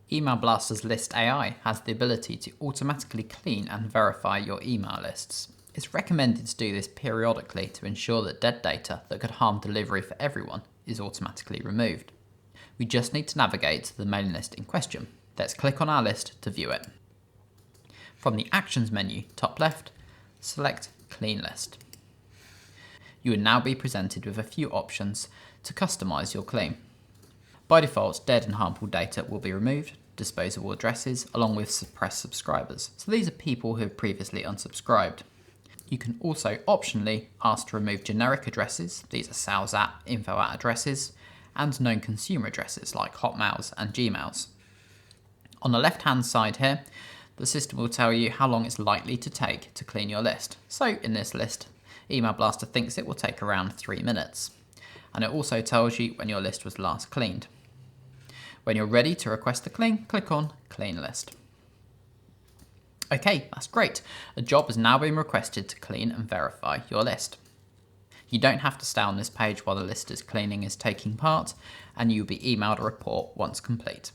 Email Blaster's List AI has the ability to automatically clean and verify your email lists. It's recommended to do this periodically to ensure that dead data that could harm delivery for everyone is automatically removed. We just need to navigate to the mailing list in question. Let's click on our list to view it. From the Actions menu, top left, select Clean List. You will now be presented with a few options to customize your clean. By default, dead and harmful data will be removed, disposable addresses, along with suppressed subscribers. So these are people who have previously unsubscribed. You can also optionally ask to remove generic addresses, these are sales at, info at addresses, and known consumer addresses like Hotmails and Gmails. On the left hand side here, the system will tell you how long it's likely to take to clean your list. So in this list, Email Blaster thinks it will take around 3 minutes. And it also tells you when your list was last cleaned. When you're ready to request the clean, click on Clean List. Okay, that's great. A job has now been requested to clean and verify your list. You don't have to stay on this page while the lister's cleaning is taking part, and you'll be emailed a report once complete.